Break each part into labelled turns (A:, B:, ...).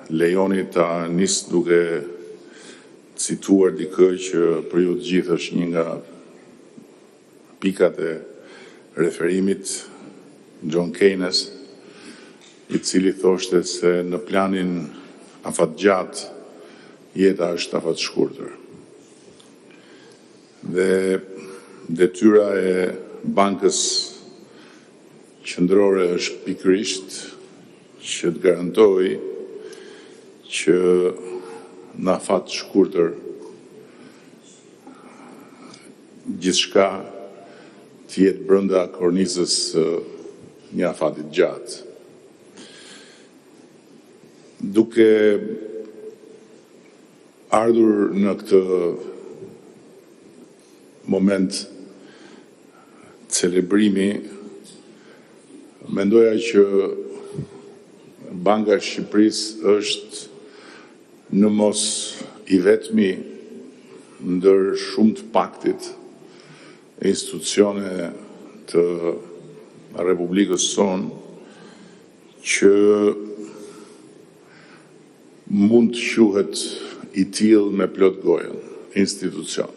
A: lejoni ta nis duke cituar dikë që për ju të gjithë është një nga pikat e referimit, John Keynes, i cili thoshte se në planin afatgjat jeta është afatshkurtër. Dhe detyra e Bankës Qendrore është pikërisht që të garantoj që në afat shkurtër gjithçka të jetë brenda kornizës një afatit gjatë. Duke ardhur në këtë moment celebrimi, mendoja që Banka e Shqipërisë është në mos i vetmi ndër shumë të paktit institucione të Republikës sonë që mund të quhet i tillë me plot gojën, institucion.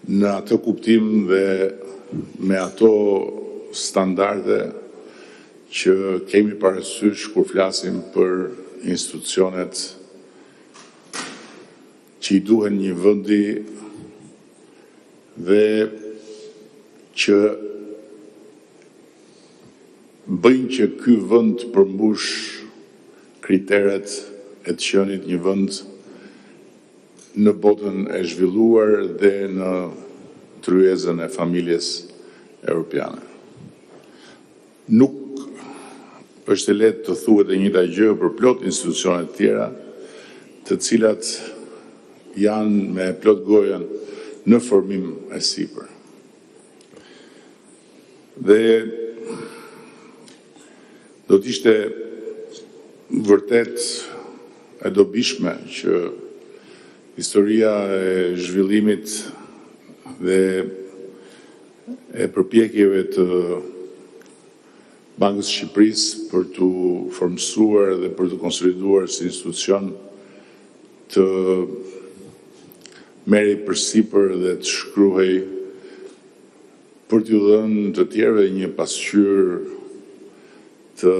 A: Në atë kuptim dhe me ato standarde që kemi parasysh kur flasim për institucionet që i duhen një vendi dhe që bëjnë që ky vend të përmbush kriteret e të qenit një vend në botën e zhvilluar dhe në tryezën e familjes europiane. Nuk është e lehtë të thuhet e njëjta gjë për plot institucionet tjera, të cilat janë me plot gojën në formim e sipër. Dhe do të ishte vërtet e dobishme që historia e zhvillimit dhe e përpjekjeve të Bankës Shqipërisë për të formësuar dhe për të konsoliduar si institucion të merri përsipër dhe të shkruhej për t'ju dhënë të tjerëve një pasqyrë të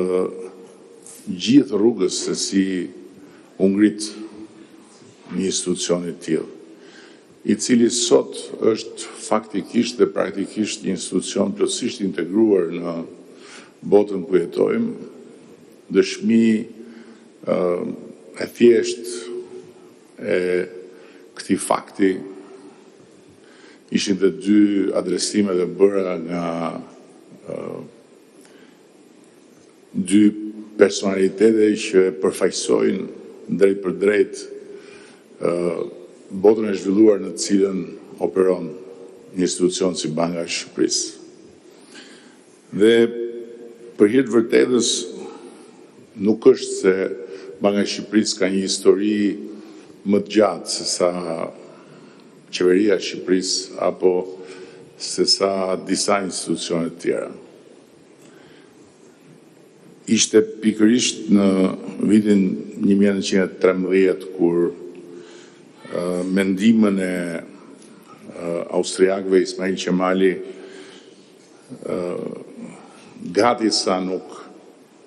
A: gjithë rrugës se si u ngrit një institucion i tillë, i cili sot është faktikisht dhe praktikisht një institucion plotësisht integruar në botën ku jetojmë, dëshmi e thjesht e këtij fakti ishin dhe dy adresime dhe bëra nga dy personalitete që përfaqësojnë drejt për drejt botën e zhvilluar në të cilën operon një institucion si Banka e Shqipërisë. Dhe për hir të vërtetës, nuk është se Banka e Shqipërisë ka një histori më të gjatë se sa Qeveria e Shqipërisë apo se sa disa institucione të tjera. Ishte pikërisht në vitin 1913 kur mendimin e austriakëve Ismail Qemali gati sa nuk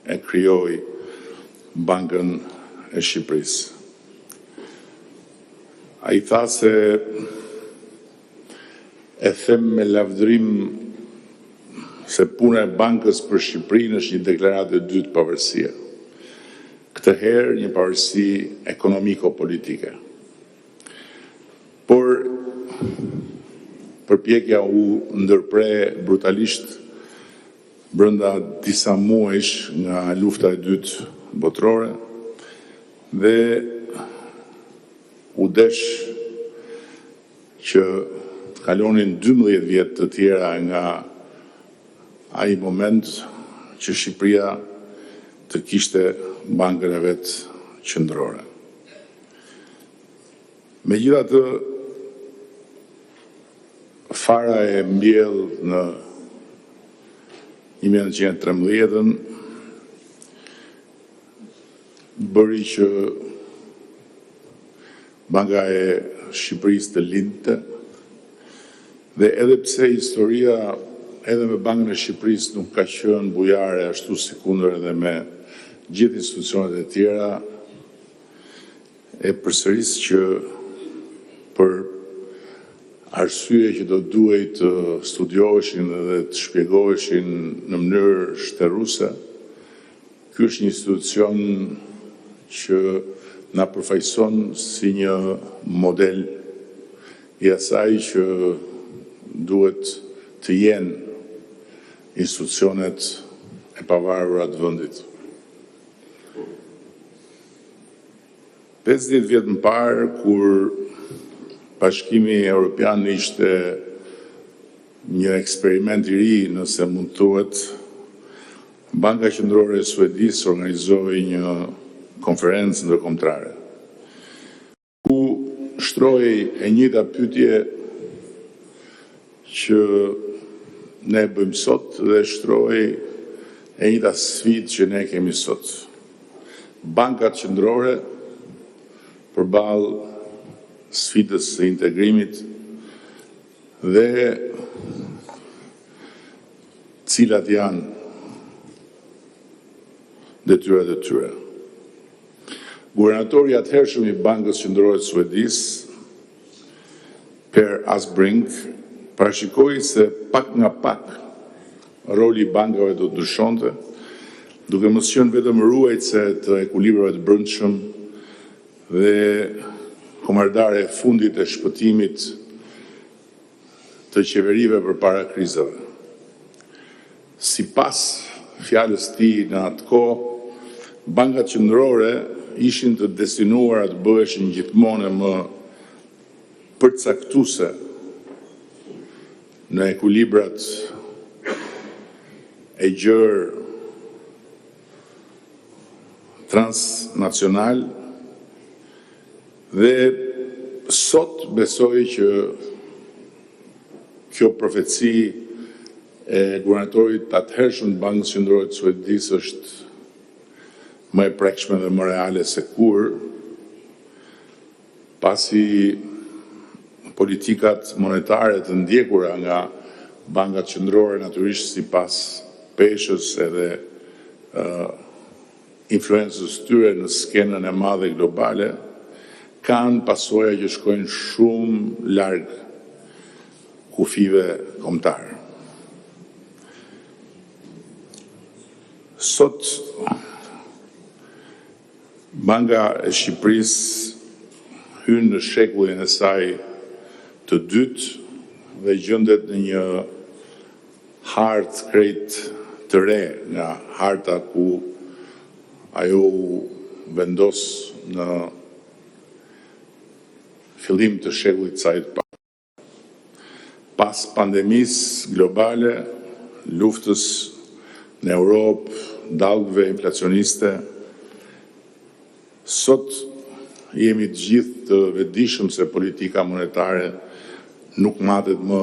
A: e krijoi Bankën e Shqipërisë. Ai tha se e them me lavdërim se puna e Bankës për Shqipërinë është një deklaratë e dytë pavarësie. Këtë herë një pavarësi ekonomiko-politike. Por përpjekja u ndërpre brutalisht brenda disa muajsh nga lufta e dytë botërore dhe u desh që të kalonin 12 vjet të tjera nga ai moment që Shqipëria të kishte bankën e vet qendrore. Megjithatë, fara e mbjell në 1913 bëri që Banka e Shqipërisë të lindte, dhe edhe pse historia edhe me Bankën e Shqipërisë nuk ka qenë bujare ashtu si kundër edhe me gjithë institucionet e tjera, e përsëris që për arsye që do duhej të studioheshin dhe të shpjegoheshin në mënyrë shtërruese, ky është një institucion që na përfaqëson si një model i asaj që duhet të jenë institucionet e pavarura të vendit. 50 vjet më parë, kur Bashkimi Evropian ishte një eksperiment i ri, nëse mund të thuhet, Banka Qendrore e Suedisë organizoi një konferencë ndërkombëtare, ku shtroi e njëjta pyetje që ne bëjmë sot dhe shtroi e njëjta sfidë që ne kemi sot. Bankat qendrore përballë sfidës së integrimit dhe cilat janë detyrat e tyre. Guvernatori atëhershëm i Bankës Qendrore të Suedisë, Per Asbrink, parashikoi se pak nga pak roli i bankave do të ndryshonte, duke mos qenë vetëm ruajtëse të ekuilibrave të brendshëm dhe komardare e fundit e shpëtimit të qeverive përpara krizave. Sipas fjalës së tij në atë kohë, bankat qendrore ishin të destinuara të bëheshin gjithmonë më përcaktuese në ekuilibrat e gjerë transnacional, dhe sot besoj që kjo profeci e guvernatorit atëhershëm të Bankës Qendrore të Suedisë është më e prekshme dhe më reale se kur, pasi politikat monetare të ndjekura nga bankat qendrore, natyrisht sipas peshës edhe influencës tyre në skenën e madhe globale, kanë pasoja që shkojnë shumë larg kufive kombëtare. Sot Banka e Shqipërisë hyn në shekullin e saj të dytë dhe gjendet në një hartë krejt të re nga harta ku ajo u vendos në fillim të shekullit saj të parë. Pas pandemisë globale, luftës në Europë, dallgëve inflacioniste, sot jemi të gjithë të vetëdijshëm se politika monetare nuk matet më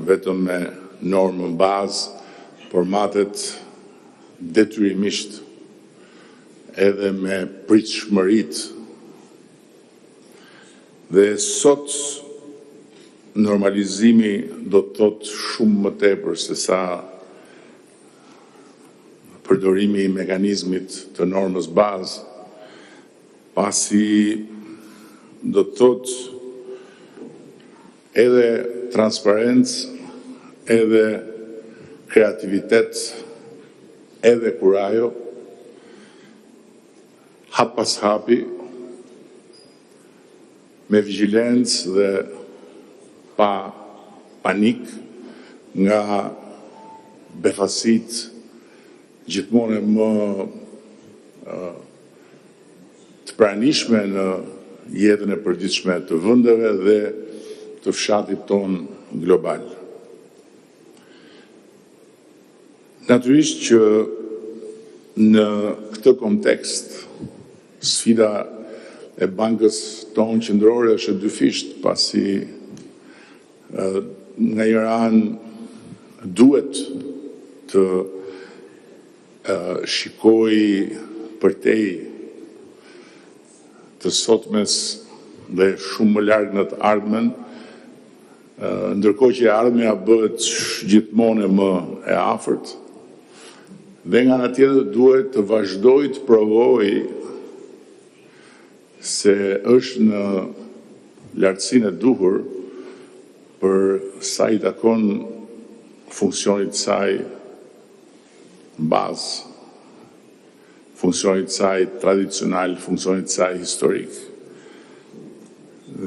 A: vetëm me normën bazë, por matet detyrimisht edhe me pritshmëritë. Dhe sot normalizimi do të thotë shumë më tepër se sa përdorimi i mekanizmit të normës bazë, pasi do të thotë edhe transparencë, edhe kreativitet, edhe kurajo, hap pas hapi, me vigjilencë dhe pa panik nga befasit gjithmonë më të pranishme në jetën e përditshme të vendeve dhe të fshatit ton global. Natyrisht që në këtë kontekst sfida e bankës tonë qendrore është e dyfisht, pasi nga njëra anë duhet të shikoj përtej të sotmes dhe shumë më larg në të ardhmen, ndërkohë që ardhmja bëhet gjithmonë më e afërt, dhe nga ana tjetër duhet të vazhdoj të provoj se është në lartësinë e duhur për sa i takon funksionit saj bazë, funksionit saj tradicional, funksionit saj historik.